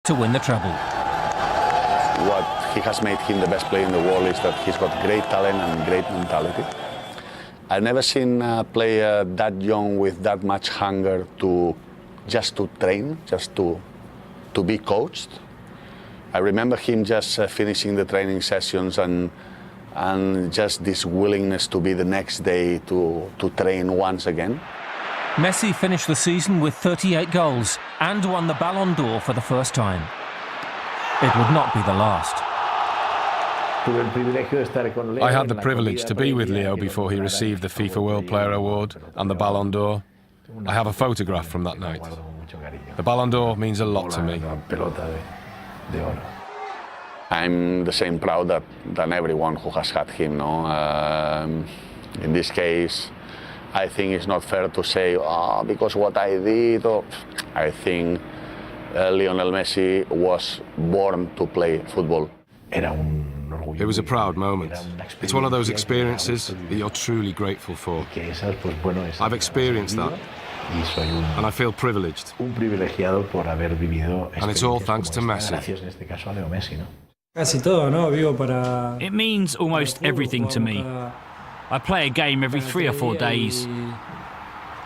to win the treble. What he has made him the best player in the world is that he's got great talent and great mentality. I've never seen a player that young with that much hunger to train, just to be coached. I remember him just finishing the training sessions and just this willingness to be the next day to train once again. Messi finished the season with 38 goals and won the Ballon d'Or for the first time. It would not be the last. I had the privilege to be with Leo before he received the FIFA World Player Award and the Ballon d'Or. I have a photograph from that night. The Ballon d'Or means a lot to me. I'm the same proud than everyone who has had him. No? In this case, I think it's not fair to say, because what I did. I think Lionel Messi was born to play football. It was a proud moment. It's one of those experiences that you're truly grateful for. I've experienced that, and I feel privileged. And it's all thanks to Messi. It means almost everything to me. I play a game every 3 or 4 days,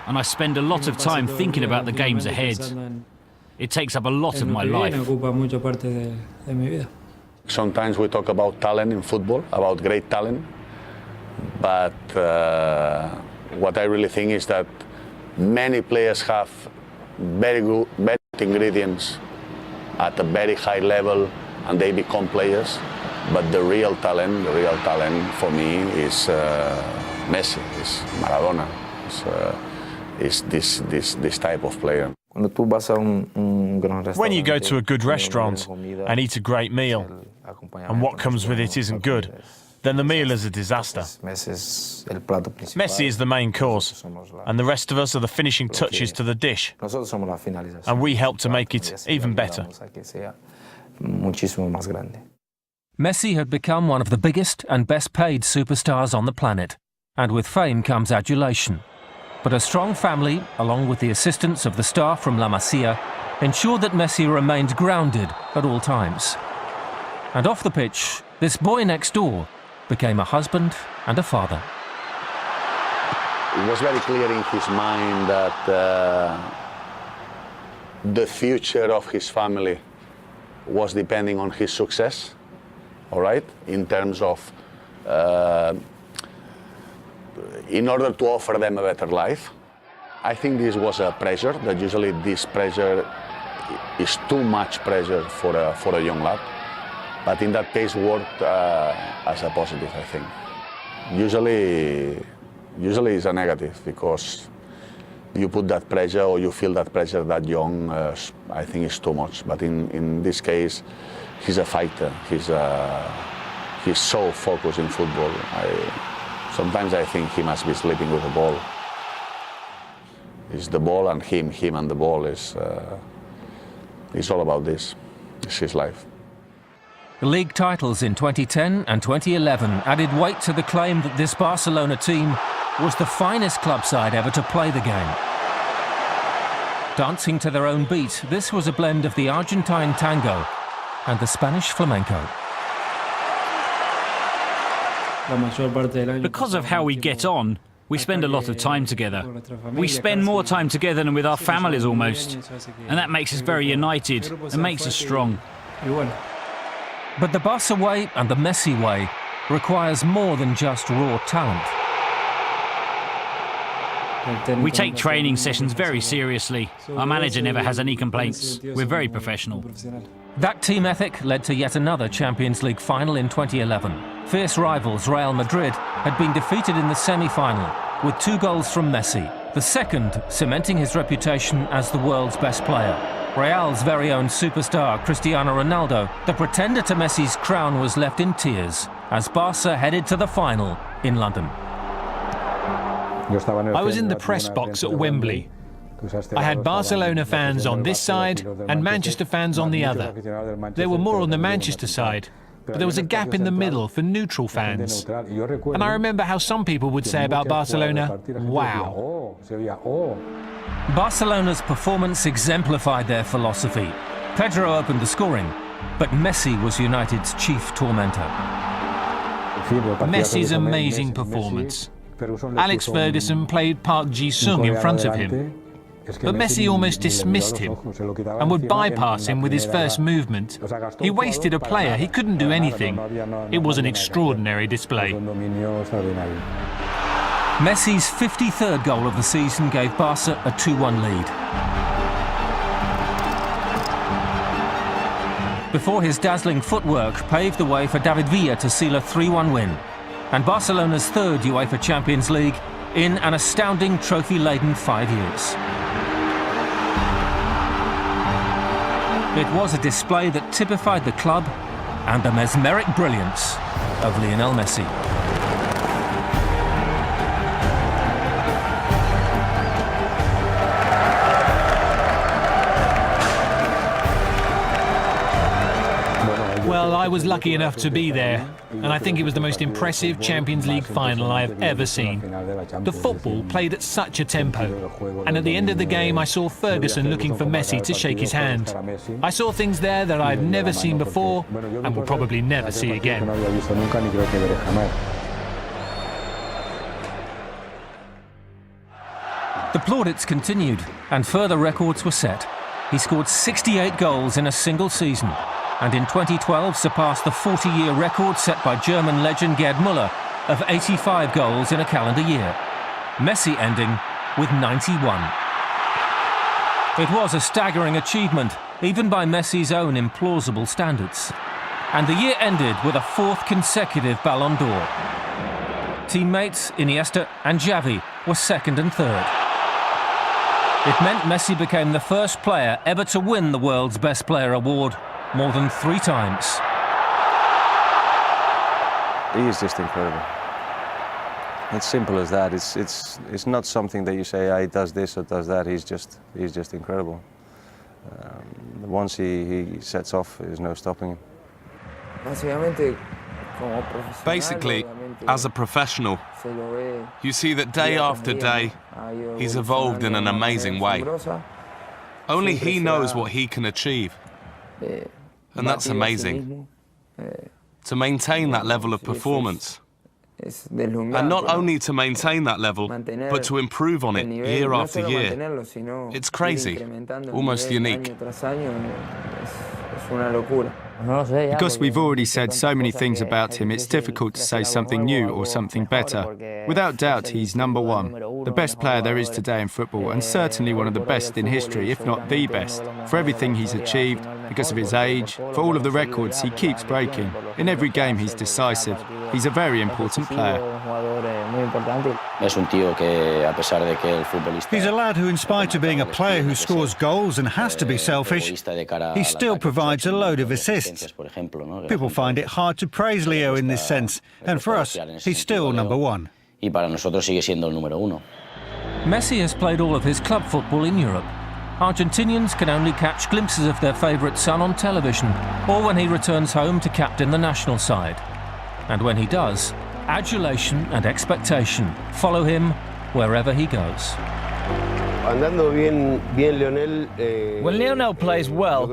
and I spend a lot of time thinking about the games ahead. It takes up a lot of my life. Sometimes we talk about talent in football, about great talent, but what I really think is that many players have very good ingredients at a very high level, and they become players. But the real talent for me is Messi, is Maradona, is this type of player. When you go to a good restaurant and eat a great meal, and what comes with it isn't good, then the meal is a disaster. Messi is the main course, and the rest of us are the finishing touches to the dish. And we help to make it even better. Messi had become one of the biggest and best paid superstars on the planet, and with fame comes adulation. But a strong family, along with the assistance of the staff from La Masia, ensured that Messi remained grounded at all times. And off the pitch, this boy next door became a husband and a father. It was very clear in his mind that the future of his family was depending on his success, all right, in terms of in order to offer them a better life. I think this was a pressure, that usually this pressure is too much pressure for a young lad. But in that case worked as a positive, I think. Usually it's a negative, because you put that pressure or you feel that pressure that young, I think it's too much. But in this case, he's a fighter. He's so focused in football. Sometimes I think he must be sleeping with the ball. It's the ball and him and the ball. It's all about this. It's his life. The league titles in 2010 and 2011 added weight to the claim that this Barcelona team was the finest club side ever to play the game. Dancing to their own beat, this was a blend of the Argentine tango and the Spanish flamenco. Because of how we get on, we spend a lot of time together. We spend more time together than with our families almost. And that makes us very united and makes us strong. But the Barca way and the Messi way requires more than just raw talent. We take training sessions very seriously. Our manager never has any complaints. We're very professional. That team ethic led to yet another Champions League final in 2011. Fierce rivals Real Madrid had been defeated in the semi-final with 2 goals from Messi, the second cementing his reputation as the world's best player. Real's very own superstar Cristiano Ronaldo, the pretender to Messi's crown, was left in tears as Barca headed to the final in London. I was in the press box at Wembley. I had Barcelona fans on this side and Manchester fans on the other. There were more on the Manchester side, but there was a gap in the middle for neutral fans. And I remember how some people would say about Barcelona, wow. Barcelona's performance exemplified their philosophy. Pedro opened the scoring, but Messi was United's chief tormentor. Messi's amazing performance. Alex Ferguson played Park Ji-sung in front of him, but Messi almost dismissed him and would bypass him with his first movement. He wasted a player, he couldn't do anything. It was an extraordinary display. Messi's 53rd goal of the season gave Barca a 2-1 lead. Before his dazzling footwork paved the way for David Villa to seal a 3-1 win, and Barcelona's third UEFA Champions League in an astounding trophy-laden 5 years. It was a display that typified the club and the mesmeric brilliance of Lionel Messi. Well, I was lucky enough to be there, and I think it was the most impressive Champions League final I have ever seen. The football played at such a tempo, and at the end of the game I saw Ferguson looking for Messi to shake his hand. I saw things there that I've never seen before and will probably never see again. The plaudits continued, and further records were set. He scored 68 goals in a single season, and in 2012 surpassed the 40-year record set by German legend Gerd Müller of 85 goals in a calendar year. Messi ending with 91. It was a staggering achievement, even by Messi's own implausible standards. And the year ended with a fourth consecutive Ballon d'Or. Teammates Iniesta and Xavi were second and third. It meant Messi became the first player ever to win the world's Best Player award more than 3 times. He is just incredible. It's simple as that. It's not something that you say, he does this or does that. He's just incredible. Once he sets off, there's no stopping him. Basically, as a professional, you see that day after day, he's evolved in an amazing way. Only he knows what he can achieve. And that's amazing. To maintain that level of performance. And not only to maintain that level, but to improve on it year after year. It's crazy, almost unique. Because we've already said so many things about him, it's difficult to say something new or something better. Without doubt, he's number one, the best player there is today in football, and certainly one of the best in history, if not the best, for everything he's achieved, because of his age, for all of the records he keeps breaking. In every game he's decisive. He's a very important player. He's a lad who, in spite of being a player who scores goals and has to be selfish, he still provides a load of assists. People find it hard to praise Leo in this sense, and for us, he's still number one. Messi has played all of his club football in Europe. Argentinians can only catch glimpses of their favourite son on television, or when he returns home to captain the national side. And when he does, adulation and expectation follow him wherever he goes. When Lionel plays well,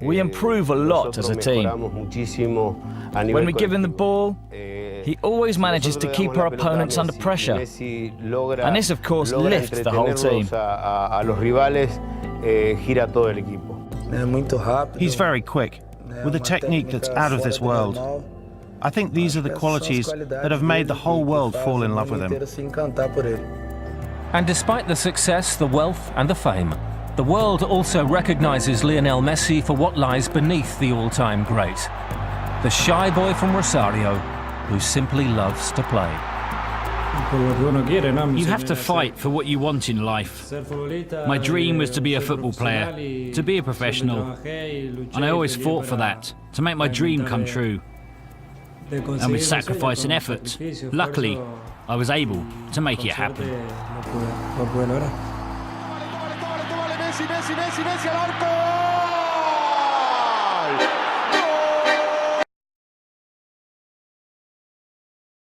we improve a lot as a team. When we give him the ball, he always manages to keep our opponents under pressure. And this, of course, lifts the whole team. He's very quick, with a technique that's out of this world. I think these are the qualities that have made the whole world fall in love with him. And despite the success, the wealth and the fame, the world also recognises Lionel Messi for what lies beneath the all-time great. The shy boy from Rosario who simply loves to play. You have to fight for what you want in life. My dream was to be a football player, to be a professional, and I always fought for that, to make my dream come true. And with sacrifice and effort, luckily, I was able to make it happen. Messi al arco.